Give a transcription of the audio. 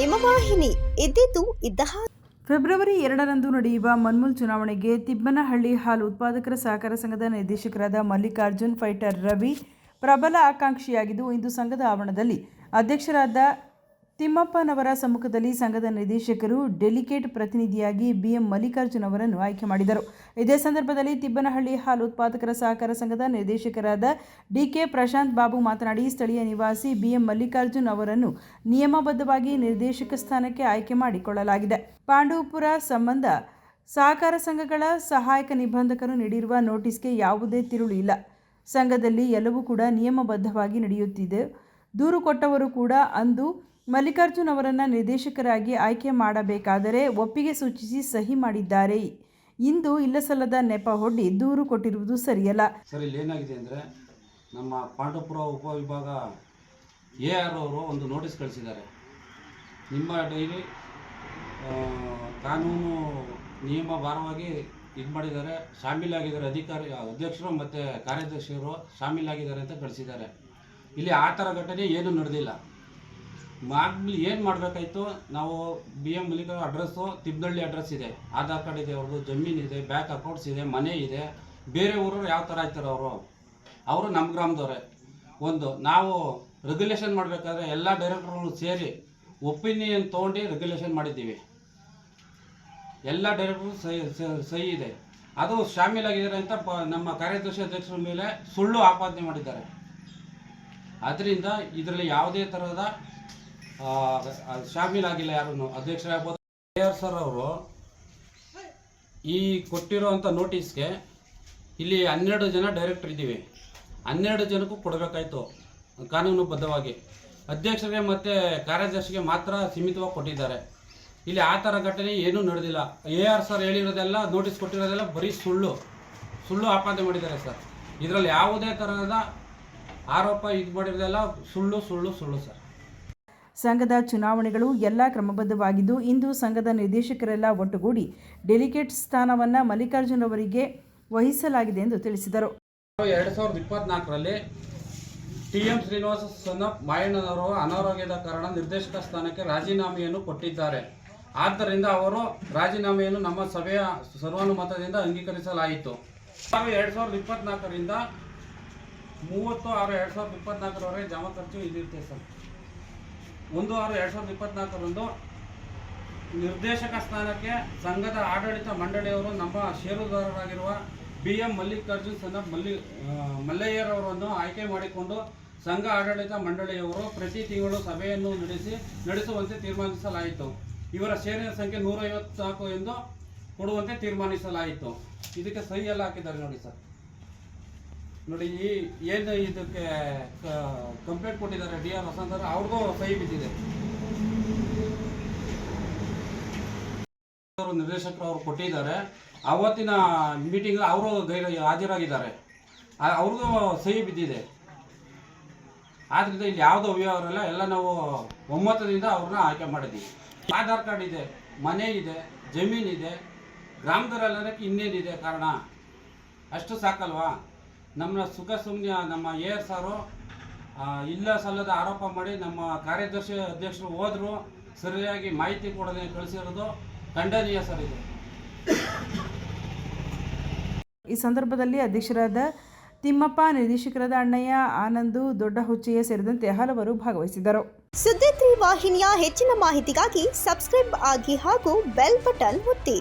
ಹಿಮವಾಹಿನಿ ಇದ್ದಿದ್ದು ಇದ್ದ ಹಾಗೆ. ಫೆಬ್ರವರಿ 2ರಂದು ನಡೆಯುವ ಮನ್ಮೂಲ್ ಚುನಾವಣೆಗೆ ತಿಬ್ಬನಹಳ್ಳಿ ಹಾಲು ಉತ್ಪಾದಕರ ಸಹಕಾರ ಸಂಘದ ನಿರ್ದೇಶಕರಾದ ಮಲ್ಲಿಕಾರ್ಜುನ್ ಫೈಟರ್ ರವಿ ಪ್ರಬಲ ಆಕಾಂಕ್ಷಿಯಾಗಿದ್ದು, ಇಂದು ಸಂಘದ ಆವರಣದಲ್ಲಿ ಅಧ್ಯಕ್ಷರಾದ ತಿಮ್ಮಪ್ಪನವರ ಸಮ್ಮುಖದಲ್ಲಿ ಸಂಘದ ನಿರ್ದೇಶಕರು ಡೆಲಿಗೇಟ್ ಪ್ರತಿನಿಧಿಯಾಗಿ ಬಿಎಂ ಮಲ್ಲಿಕಾರ್ಜುನ್ ಅವರನ್ನು ಆಯ್ಕೆ ಮಾಡಿದರು. ಇದೇ ಸಂದರ್ಭದಲ್ಲಿ ತಿಬ್ಬನಹಳ್ಳಿ ಹಾಲು ಉತ್ಪಾದಕರ ಸಹಕಾರ ಸಂಘದ ನಿರ್ದೇಶಕರಾದ ಡಿಕೆ ಪ್ರಶಾಂತ್ ಬಾಬು ಮಾತನಾಡಿ, ಸ್ಥಳೀಯ ನಿವಾಸಿ ಬಿಎಂ ಮಲ್ಲಿಕಾರ್ಜುನ್ ಅವರನ್ನು ನಿಯಮಬದ್ಧವಾಗಿ ನಿರ್ದೇಶಕ ಸ್ಥಾನಕ್ಕೆ ಆಯ್ಕೆ ಮಾಡಿಕೊಳ್ಳಲಾಗಿದೆ. ಪಾಂಡವಪುರ ಸಂಬಂಧ ಸಹಕಾರ ಸಂಘಗಳ ಸಹಾಯಕ ನಿಬಂಧಕರು ನೀಡಿರುವ ನೋಟಿಸ್ಗೆ ಯಾವುದೇ ತಿರುಳು ಇಲ್ಲ. ಸಂಘದಲ್ಲಿ ಎಲ್ಲವೂ ಕೂಡ ನಿಯಮಬದ್ಧವಾಗಿ ನಡೆಯುತ್ತಿದೆ. ದೂರು ಕೊಟ್ಟವರು ಕೂಡ ಅಂದು ಮಲ್ಲಿಕಾರ್ಜುನ್ ಅವರನ್ನು ನಿರ್ದೇಶಕರಾಗಿ ಆಯ್ಕೆ ಮಾಡಬೇಕಾದರೆ ಒಪ್ಪಿಗೆ ಸೂಚಿಸಿ ಸಹಿ ಮಾಡಿದ್ದಾರೆ. ಇಂದು ಇಲ್ಲಸಲ್ಲದ ನೆಪ ಹೊಡ್ಡಿ ದೂರು ಕೊಟ್ಟಿರುವುದು ಸರಿಯಲ್ಲ. ಸರ್, ಇಲ್ಲಿ ಏನಾಗಿದೆ ಅಂದರೆ, ನಮ್ಮ ಪಾಂಡವಪುರ ಉಪವಿಭಾಗ AR ಅವರು ಒಂದು ನೋಟಿಸ್ ಕಳಿಸಿದ್ದಾರೆ. ನಿಮ್ಮ ಡೈರಿ ಕಾನೂನು ನಿಯಮ ಭಾರವಾಗಿ ಇದು ಮಾಡಿದ್ದಾರೆ, ಶಾಮೀಲಾಗಿದ್ದಾರೆ, ಅಧ್ಯಕ್ಷರು ಮತ್ತು ಕಾರ್ಯದರ್ಶಿಯರು ಶಾಮೀಲಾಗಿದ್ದಾರೆ ಅಂತ ಕಳಿಸಿದ್ದಾರೆ. ಇಲ್ಲಿ ಆ ಥರ ಘಟನೆ ಏನೂ ನಡೆದಿಲ್ಲ. ಏನು ಮಾಡಬೇಕಾಯ್ತು, ನಾವು BM ಮಲ್ಲಿಕಾರ್ಜುನ್ ಅಡ್ರೆಸ್ಸು ತಿಬ್ಬನಹಳ್ಳಿ ಅಡ್ರೆಸ್ ಇದೆ, ಆಧಾರ್ ಕಾರ್ಡ್ ಇದೆ, ಅವ್ರದ್ದು ಜಮೀನಿದೆ, ಬ್ಯಾಂಕ್ ಅಕೌಂಟ್ಸ್ ಇದೆ, ಮನೆ ಇದೆ. ಬೇರೆ ಊರವ್ರು ಯಾವ ಥರ ಆಯ್ತಾರೆ, ಅವರು ನಮ್ಮ ಗ್ರಾಮದವರೇ. ನಾವು ರೆಗ್ಯುಲೇಷನ್ ಮಾಡಬೇಕಾದ್ರೆ ಎಲ್ಲ ಡೈರೆಕ್ಟರ್ಗಳು ಸೇರಿ ಒಪಿನಿಯನ್ ತೊಗೊಂಡು ರೆಗ್ಯುಲೇಷನ್ ಮಾಡಿದ್ದೀವಿ. ಎಲ್ಲ ಡೈರೆಕ್ಟರ್ ಸಹಿ ಇದೆ. ಅದು ಶಾಮೀಲಾಗಿದ್ದಾರೆ ಅಂತ ನಮ್ಮ ಕಾರ್ಯದರ್ಶಿ ಅಧ್ಯಕ್ಷರ ಮೇಲೆ ಸುಳ್ಳು ಆಪಾದನೆ ಮಾಡಿದ್ದಾರೆ. ಆದ್ದರಿಂದ ಇದರಲ್ಲಿ ಯಾವುದೇ ಥರದ ಶಾಮೀಲಾಗಿಲ್ಲ. ಯಾರೂ ಅಧ್ಯಕ್ಷರಾಗ್ಬೋದು. AR ಸರ್ ಅವರು ಈ ಕೊಟ್ಟಿರೋವಂಥ ನೋಟಿಸ್ಗೆ ಇಲ್ಲಿ 12 ಜನ ಡೈರೆಕ್ಟರ್ ಇದ್ದೀವಿ. 12 ಜನಕ್ಕೂ ಕೊಡಬೇಕಾಯ್ತು ಕಾನೂನುಬದ್ಧವಾಗಿ. ಅಧ್ಯಕ್ಷರಿಗೆ ಮತ್ತು ಕಾರ್ಯದರ್ಶಿಗೆ ಮಾತ್ರ ಸೀಮಿತವಾಗಿ ಕೊಟ್ಟಿದ್ದಾರೆ. ಇಲ್ಲಿ ಆ ಥರ ಘಟನೆ ಏನೂ ನಡೆದಿಲ್ಲ. AR ಸರ್ ಹೇಳಿರೋದೆಲ್ಲ, ನೋಟಿಸ್ ಕೊಟ್ಟಿರೋದೆಲ್ಲ ಬರೀ ಸುಳ್ಳು ಆಪಾದನೆ ಮಾಡಿದ್ದಾರೆ ಸರ್. ಇದರಲ್ಲಿ ಯಾವುದೇ ಥರದ ಆರೋಪ ಇದು ಮಾಡಿರೋದೆಲ್ಲ ಸುಳ್ಳು ಸರ್. ಸಂಘದ ಚುನಾವಣೆಗಳು ಎಲ್ಲ ಕ್ರಮಬದ್ಧವಾಗಿದ್ದು, ಇಂದು ಸಂಘದ ನಿರ್ದೇಶಕರೆಲ್ಲ ಒಟ್ಟುಗೂಡಿ ಡೆಲಿಗೇಟ್ ಸ್ಥಾನವನ್ನು ಮಲ್ಲಿಕಾರ್ಜುನ್ ಅವರಿಗೆ ವಹಿಸಲಾಗಿದೆ ಎಂದು ತಿಳಿಸಿದರು. 2024ರಲ್ಲಿ TM ಶ್ರೀನಿವಾಸ ಸನ್ನಪ್ ಮಾಯಣ್ಣನವರು ಅನಾರೋಗ್ಯದ ಕಾರಣ ನಿರ್ದೇಶಕ ಸ್ಥಾನಕ್ಕೆ ರಾಜೀನಾಮೆಯನ್ನು ಕೊಟ್ಟಿದ್ದಾರೆ. ಆದ್ದರಿಂದ ಅವರು ರಾಜೀನಾಮೆಯನ್ನು ನಮ್ಮ ಸಭೆಯ ಸರ್ವಾನುಮತದಿಂದ ಅಂಗೀಕರಿಸಲಾಯಿತು. 2024ರಿಂದ 30/6/2024ರವರೆಗೆ ಜಮಾ ಖರ್ಚು ಇದಿರುತ್ತೆ ಸರ್. 1/6/2024ರಂದು ನಿರ್ದೇಶಕ ಸ್ಥಾನಕ್ಕೆ ಸಂಘದ ಆಡಳಿತ ಮಂಡಳಿಯವರು ನಮ್ಮ ಷೇರುದಾರರಾಗಿರುವ BM ಮಲ್ಲಿಕಾರ್ಜುನ್ ಸನ್ನಪ್ ಮಲ್ಲಯ್ಯರವರನ್ನು ಆಯ್ಕೆ ಮಾಡಿಕೊಂಡು ಸಂಘ ಆಡಳಿತ ಮಂಡಳಿಯವರು ಪ್ರತಿ ತಿಂಗಳು ಸಭೆಯನ್ನು ನಡೆಸುವಂತೆ ತೀರ್ಮಾನಿಸಲಾಯಿತು. ಇವರ ಷೇರಿನ ಸಂಖ್ಯೆ 154 ಎಂದು ಕೊಡುವಂತೆ ತೀರ್ಮಾನಿಸಲಾಯಿತು. ಇದಕ್ಕೆ ಸಹಿ ಎಲ್ಲ ಹಾಕಿದ್ದಾರೆ ನೋಡಿ ಸರ್. ನೋಡಿ, ಏನು ಇದಕ್ಕೆ ಕಂಪ್ಲೇಂಟ್ ಕೊಟ್ಟಿದ್ದಾರೆ DR ವಸಂತರ, ಅವ್ರಿಗೂ ಸಹಿ ಬಿದ್ದಿದೆ. ನಿರ್ದೇಶಕರು ಅವರು ಕೊಟ್ಟಿದ್ದಾರೆ. ಅವತ್ತಿನ ಮೀಟಿಂಗ್ ಅವರು ಹಾಜರಾಗಿದ್ದಾರೆ, ಅವ್ರಿಗೂ ಸಹಿ ಬಿದ್ದಿದೆ. ಆದ್ದರಿಂದ ಇಲ್ಲಿ ಯಾವುದೋ ಅವ್ಯವಹಾರ ಎಲ್ಲ ನಾವು ಒಮ್ಮತದಿಂದ ಅವ್ರನ್ನ ಆಯ್ಕೆ ಮಾಡಿದ್ದೀವಿ. ಆಧಾರ್ ಕಾರ್ಡ್ ಇದೆ, ಮನೆ ಇದೆ, ಜಮೀನಿದೆ, ಗ್ರಾಮದವರೆಲ್ಲಕ್ಕೆ ಇನ್ನೇನಿದೆ ಕಾರಣ? ಅಷ್ಟು ಸಾಕಲ್ವಾ? ನಮ್ಮ ಸುಮ್ಮನೆ ನಮ್ಮ AR ಸಾರು ಇಲ್ಲ ಸಲ್ಲದ ಆರೋಪ ಮಾಡಿ ನಮ್ಮ ಕಾರ್ಯದರ್ಶಿ ಅಧ್ಯಕ್ಷರು ಹೋದ್ರು, ಸರಿಯಾಗಿ ಮಾಹಿತಿ ಕೊಡದೆ ಕಳಿಸಿರೋದು ಖಂಡನೀಯ ಸರ್. ಇದು ಈ ಸಂದರ್ಭದಲ್ಲಿ ಅಧ್ಯಕ್ಷರಾದ ತಿಮ್ಮಪ್ಪ, ನಿರ್ದೇಶಕರಾದ ಅಣ್ಣಯ್ಯ, ಆನಂದು, ದೊಡ್ಡ ಹುಚ್ಚಯ್ಯ ಸೇರಿದಂತೆ ಹಲವರು ಭಾಗವಹಿಸಿದ್ದರು. ಸುದ್ದಿ 3 ವಾಹಿನಿಯ ಹೆಚ್ಚಿನ ಮಾಹಿತಿಗಾಗಿ ಸಬ್ಸ್ಕ್ರೈಬ್ ಆಗಿ ಹಾಗೂ ಬೆಲ್ ಬಟನ್ ಒತ್ತಿ.